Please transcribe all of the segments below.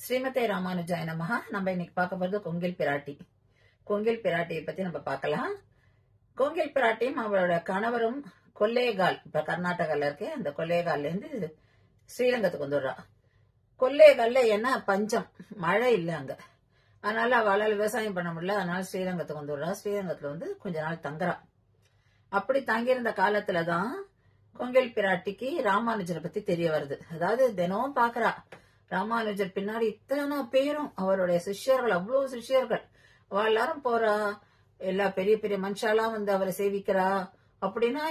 ஸ்ரீமதே ராமானுஜாய நமஹ. நம்ம இன்னைக்கு பார்க்க போறது கொங்கில் பிராட்டி. கொங்கில் பிராட்டியை பத்தி நம்ம பார்க்கலாம். கொங்கில் பிராட்டியும் அவரோட கணவரும் கொல்லேகால், இப்ப கர்நாடகால இருக்கு, அந்த கொல்லேகால்ல இருந்து ஸ்ரீரங்கத்துக்கு வந்துடுறா. கொல்லேகால்ல என்ன பஞ்சம், மழை இல்லை அங்க, அதனால அவளால் விவசாயம் பண்ண முடியல. அதனால ஸ்ரீரங்கத்துக்கு வந்துடுறா. ஸ்ரீரங்கத்துல வந்து கொஞ்ச நாள் தங்குறா. அப்படி தங்கியிருந்த காலத்துலதான் கொங்கில் பிராட்டிக்கு ராமானுஜரை பத்தி தெரிய வருது. அதாவது தினம் பாக்குறா, ராமானுஜர் பின்னாடி இத்தனை பேரும் அவருடைய சிஷ்யர்கள், அவ்வளவு சிஷ்யர்கள், அவ எல்லாரும் போறா. எல்லா பெரிய பெரிய மனுஷாலாம் வந்து அவரை சேவிக்கிறா. அப்படின்னா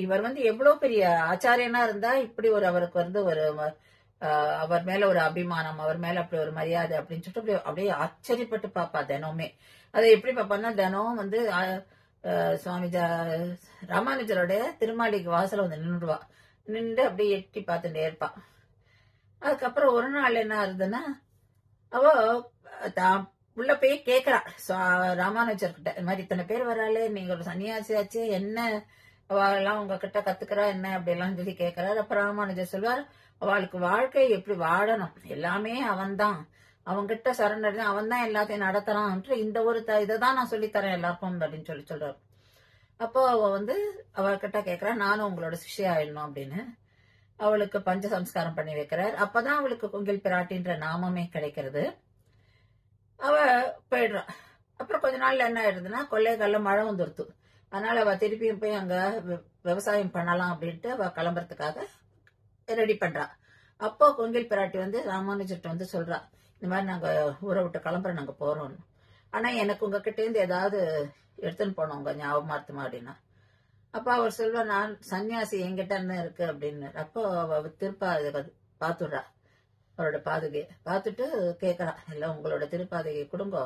இவர் வந்து எவ்வளவு பெரிய ஆச்சாரியனா இருந்தா இப்படி ஒரு அவருக்கு வந்து ஒரு அவர் மேல ஒரு அபிமானம், அவர் மேல அப்படி ஒரு மரியாதை அப்படின்னு சொல்லிட்டு அப்படியே ஆச்சரியப்பட்டு பாப்பா தினமே. அதை எப்படி பாப்பான்னா, தினம் வந்து சுவாமி ராமானுஜரோட திருமாளிக்கு வாசல வந்து நின்றுவா. நின்று அப்படியே எட்டி பார்த்துட்டே இருப்பா. அதுக்கப்புறம் ஒரு நாள் என்ன ஆகுதுன்னா, அவ உள்ள போய் கேக்குறா ராமானுஜர் கிட்ட, இந்த மாதிரி இத்தனை பேர் வராளே, நீங்க ஒரு சன்னியாசியாச்சு, என்ன அவெல்லாம் உங்ககிட்ட கத்துக்கிறா என்ன அப்படி எல்லாம் சொல்லி கேட்கிறாரு. அப்ப ராமானுஜர் சொல்வார், அவளுக்கு வாழ்க்கை எப்படி வாழணும் எல்லாமே அவன்தான், அவன்கிட்ட சரணடைந்து அவன் தான் எல்லாத்தையும் நடத்துறான், இந்த ஒரு இதைதான் நான் சொல்லித்தரேன் எல்லாருக்கும் அப்படின்னு சொல்றாரு. அப்போ அவ வந்து அவகிட்ட கேக்குறா, நானும் உங்களோட சிஷ்யா ஆயிடணும் அப்படின்னு. அவளுக்கு பஞ்ச சம்ஸ்காரம் பண்ணி வைக்கிறார். அப்பதான் அவளுக்கு கொங்கில் பிராட்டின்ற நாமமே கிடைக்கிறது. அவ போயிடுறா. அப்புறம் கொஞ்ச நாள்ல என்ன ஆயிடுதுன்னா, கொல்லேகால்ல மழை வந்துருத்து. அதனால அவ திருப்பியும் போய் அங்க விவசாயம் பண்ணலாம் அப்படின்ட்டு அவ கிளம்புறதுக்காக ரெடி பண்றா. அப்போ கொங்கில் பிராட்டி வந்து ராமானுஜர்கிட்ட வந்து சொல்றா, இந்த மாதிரி நாங்க ஊரை விட்டு கிளம்புறோம், நாங்க போறோம்னு. ஆனா எனக்கு உங்ககிட்ட இருந்து ஏதாவது எடுத்துன்னு போனோம் உங்க ஞாபகமார்த்தமா அப்படின்னா. அப்ப அவர் சொல்வா, நான் சன்னியாசி என்கிட்ட என்ன இருக்கு அப்படின்னு. அப்போ அவ திருப்பா பாத்துடுறா, அவரோட பாதுகையை பார்த்துட்டு கேட்கறா, இல்ல உங்களோட திருப்பாதுகையை கொடுங்கோ,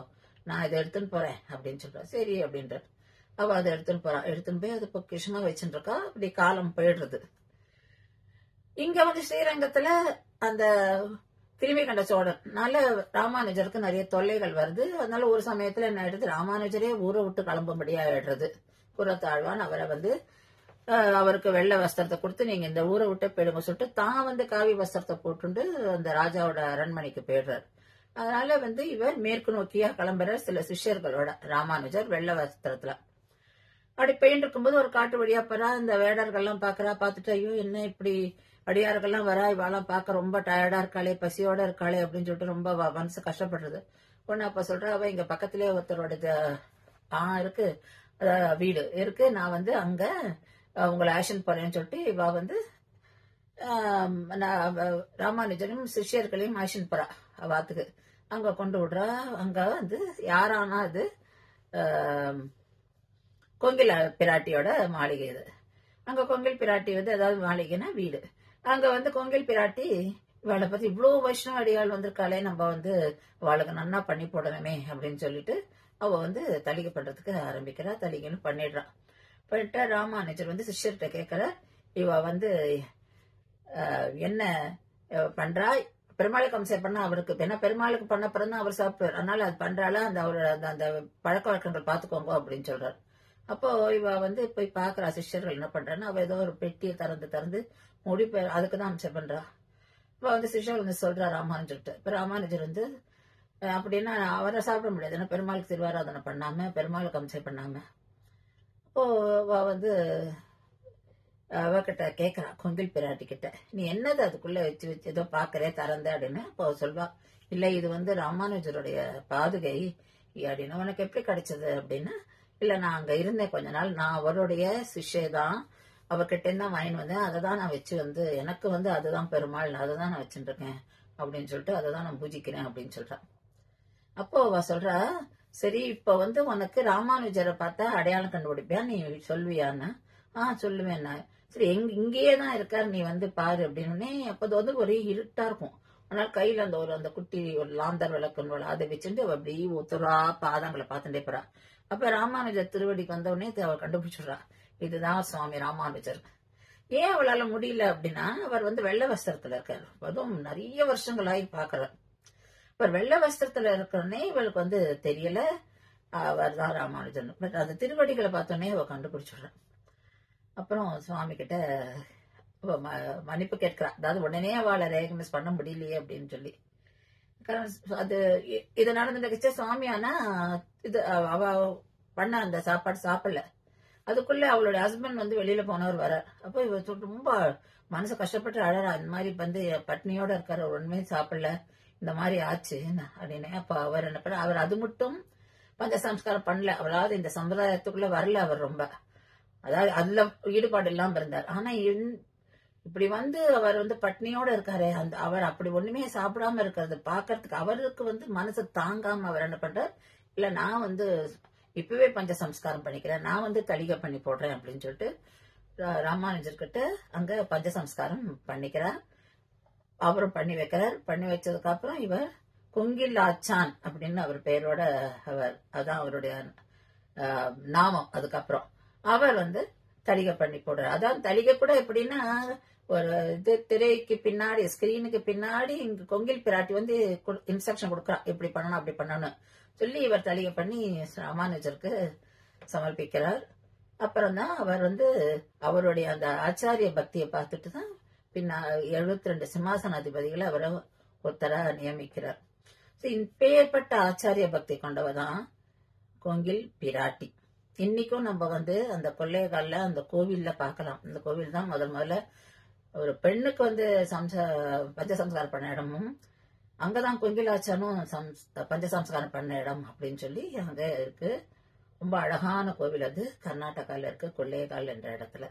நான் இதை எடுத்துன்னு போறேன் அப்படின்னு சொல்றா. சரி அப்படின்ற அவ அதை எடுத்துன்னு போறா. எடுத்துன்னு போய் அது பொக்கிஷமா வச்சுட்டு இருக்கா. அப்படி காலம் போயிடுறது. இங்க வந்து ஸ்ரீரங்கத்துல அந்த கிருமி கண்ட சோழனால ராமானுஜருக்கு நிறைய தொல்லைகள் வருது. அதனால ஒரு சமயத்துல என்ன ஆயிடுது, ராமானுஜரே ஊரை விட்டு கிளம்பும்படியா ஆயிடுறது. புறத்தாழ்வான் அவரை வந்து அவருக்கு வெள்ளை வஸ்திரத்தை கொடுத்து நீங்க இந்த ஊரை விட்டு போயிடுங்க சொல்லிட்டு தான் வந்து காவி வஸ்திரத்தை போட்டுண்டு அந்த ராஜாவோட அரண்மனைக்கு போயிடுறாரு. அதனால வந்து இவர் மேற்கு நோக்கியா கிளம்புற சில சிஷ்யர்களோட ராமானுஜர் வெள்ளை வஸ்திரத்துல அப்படி போயிட்டு இருக்கும்போது ஒரு காட்டு வழியா போறா. இந்த வேடர்கள்லாம் பாக்குறா. பாத்துட்டு ஐயோ என்ன இப்படி அடியார்கள்லாம் வரா, இவாளெல்லாம் பார்க்க ரொம்ப டயர்டா இருக்காளே, பசியோட இருக்காளே அப்படின்னு சொல்லிட்டு ரொம்ப மனசு கஷ்டப்படுறது. ஒன்னு அப்ப சொல்றா, அவ இங்க பக்கத்திலேயே ஒருத்தரோட இருக்கு, வீடு இருக்கு, நான் வந்து அங்க உங்களை ஆக்ஷன் போறேன்னு சொல்லிட்டு இவ வந்து ராமானுஜரும் சிஷ்யர்களையும் ஆக்ஷன் போறா வாத்துக்கு. அங்க கொண்டு விடுறா. அங்க வந்து யாரானா அது கொங்கில் பிராட்டியோட மாளிகை. இது அங்க கொங்கில் பிராட்டி வந்து ஏதாவது மாளிகைன்னா வீடு. அங்க வந்து கொங்கில் பிராட்டி இவளை பத்தி இவ்வளவு வைஷ்ணவ அடியாள் வந்திருக்காளே, நம்ம வந்து அவளுக்கு நன்னா பண்ணி போடணுமே அப்படின்னு சொல்லிட்டு அவ வந்து தலிகை பண்றதுக்கு ஆரம்பிக்கிறா. தலிகைன்னு பண்ணிடுறான். பண்ணிட்டா ராமானுஜர் வந்து சிஷ்யர்கிட்ட கேட்கிற, இவ வந்து என்ன பண்றா, பெருமாளுக்கு அம்சம் பண்ணா அவருக்கு என்ன, பெருமாளுக்கு பண்ண பிறகு அவர் சாப்பிடுவார், அதனால அது பண்றாளா, அந்த அவரோட அந்த பழக்க வழக்கங்கள் பாத்துக்கோங்க அப்படின்னு சொல்றாரு. அப்போ இவ வந்து போய் பாக்குறா சிஷ்யர்கள் என்ன பண்றான்னு. அவ ஏதோ ஒரு பெட்டியை திறந்து முடி அதுக்குதான் அம்சம் பண்றா. இப்ப வந்து சிஷ்யர்கள் வந்து சொல்றா ராமானுஜர்கிட்ட. இப்ப ராமானுஜர் வந்து அப்படின்னா அவரை சாப்பிட முடியாது, ஏன்னா பெருமாளுக்கு திருவாராதனை பண்ணாம பெருமாளுக்கு அம்சம் பண்ணாம. அப்போ வந்து அவகிட்ட கேக்குறா, கொங்கில் பிராட்டி கிட்ட, நீ என்னது அதுக்குள்ள வச்சு ஏதோ பாக்குறே திறந்த அப்படின்னு. அப்போ சொல்வா, இல்ல இது வந்து ராமானுஜருடைய பாதுகை அப்படின்னு. உனக்கு எப்படி கிடைச்சது அப்படின்னு. இல்ல நான் அங்க இருந்தேன் கொஞ்ச நாள், நான் அவருடைய சிஷ்யதான், அவர்கிட்ட இருந்தான் வாங்கிட்டு வந்தேன், அதை தான் நான் வச்சு வந்து எனக்கு வந்து அதுதான் பெருமாள், அதை தான் நான் வச்சுட்டு இருக்கேன் அப்படின்னு சொல்லிட்டு அதை தான் நான் பூஜிக்கிறேன் அப்படின்னு சொல்றான். அப்போ அவ சொல்றா, சரி இப்ப வந்து உனக்கு ராமானுஜரை பார்த்தா அடையாளம் கண்டுபிடிப்பியா, நீ சொல்வியான்னு. சொல்லுவேன் நான். சரி இங்கேயே தான் இருக்காரு, நீ வந்து பாரு அப்படின்னு. அப்போ வந்து ஒரே இருட்டா இருக்கும். அதனால கையில அந்த குட்டி ஒரு லாந்தர் விளக்குன்னு அதை வச்சுட்டு அவ அப்படி ஒத்துரா பாதங்களை பார்த்துட்டே போறா. அப்ப ராமானுஜர் திருவடிக்கு வந்த உடனே அவ கண்டுபிடிச்சிடுறா, இதுதான் சுவாமி ராமானுஜர். ஏன் அவளால முடியல அப்படின்னா, அவர் வந்து வெள்ளை வஸ்திரத்துல இருக்காரு. அதுவும் நிறைய வருஷங்களாகி பாக்குறார். அவர் வெள்ளை வஸ்திரத்துல இருக்கிறனே இவளுக்கு வந்து தெரியல அவர் தான் ராமானுஜன். பட் அந்த திருவடிகளை பார்த்தோன்னே அவ கண்டுபிடிச்சிடுறான். அப்புறம் சுவாமி கிட்ட மன்னிப்பு கேட்கிறா. அதாவது உடனே அவளை ரெகக்னைஸ் பண்ண முடியலையே அப்படின்னு சொல்லி. அது இது நடந்துச்சு. சுவாமி ஆனா இது அவ பண்ண அந்த சாப்பாடு சாப்பிடல. அதுக்குள்ள அவளுடைய ஹஸ்பண்ட் வந்து வெளியில போனவர் வர. அப்போ இவ ரொம்ப மனசு கஷ்டப்பட்டு அழறா. இந்த மாதிரி வந்து பட்னியோட இருக்காரு, ஒண்ணுமே சாப்பிடல, இந்த மாதிரி ஆச்சு அப்படின்னு. அப்ப அவர் என்ன பண்ண, அவர் அது மட்டும் பஞ்ச சம்ஸ்காரம் பண்ணல. அவளாவது இந்த சம்பிரதாயத்துக்குள்ள வரல. அவர் ரொம்ப அதாவது அதுல ஈடுபாடு இல்லாம இருந்தார். ஆனா இப்படி வந்து அவர் வந்து பட்னியோட இருக்காரு, அந்த அவர் அப்படி ஒண்ணுமே சாப்பிடாம இருக்கிறது பாக்குறதுக்கு அவருக்கு வந்து மனசு தாங்காம அவர் என்ன பண்றார், இல்ல நான் வந்து இப்பவே பஞ்ச சம்ஸ்காரம் பண்ணிக்கிறேன், நான் வந்து தளிகை பண்ணி போடுறேன் அப்படின்னு சொல்லிட்டு ராமானுஜர்கிட்ட அங்க பஞ்ச சம்ஸ்காரம் பண்ணிக்கிறார். அவரும் பண்ணி வைக்கிறார். பண்ணி வச்சதுக்கு அப்புறம் இவர் கொங்கில் ஆச்சான் அப்படின்னு அவர் பெயரோட அவர் அதான் அவருடைய நாமம். அதுக்கப்புறம் அவர் வந்து தளிகை பண்ணி போடுறார். அதான் தளிகை கூட எப்படின்னா ஒரு இது திரைக்கு பின்னாடி ஸ்கிரீனுக்கு பின்னாடி இங்க கொங்கில் பிராட்டி வந்து இன்ஸ்ட்ரக்ஷன் கொடுக்கறா, இப்படி பண்ணணும் அப்படி பண்ணணும் சொல்லி இவர் தளிகை பண்ணி ராமானுஜருக்கு சமர்ப்பிக்கிறார். அப்புறம் தான் அவர் வந்து அவருடைய அந்த ஆச்சாரிய பக்தியை பார்த்துட்டு தான் பின்ன 72 சிம்மாசனாதிபதிகளை அவரை ஒருத்தரா நியமிக்கிறார். இப்பேற்பட்ட ஆச்சாரிய பக்தி கொண்டவதான் கொங்கில் பிராட்டி. இன்னைக்கும் நம்ம வந்து அந்த கொள்ளையகால்ல அந்த கோவில்ல பார்க்கலாம். இந்த கோவில் தான் முதல்ல ஒரு பெண்ணுக்கு வந்து பஞ்சசம்ஸ்காரம் பண்ண இடமும் அங்கதான் கொங்கிலாச்சானும் பஞ்சசம்ஸ்காரம் பண்ண இடம் அப்படின்னு சொல்லி அங்க இருக்கு. ரொம்ப அழகான கோவில் அது. கர்நாடகால இருக்கு, கொள்ளையகால் என்ற இடத்துல.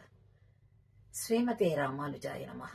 ஸ்ரீமதி ராமானுஜாய நமஹ.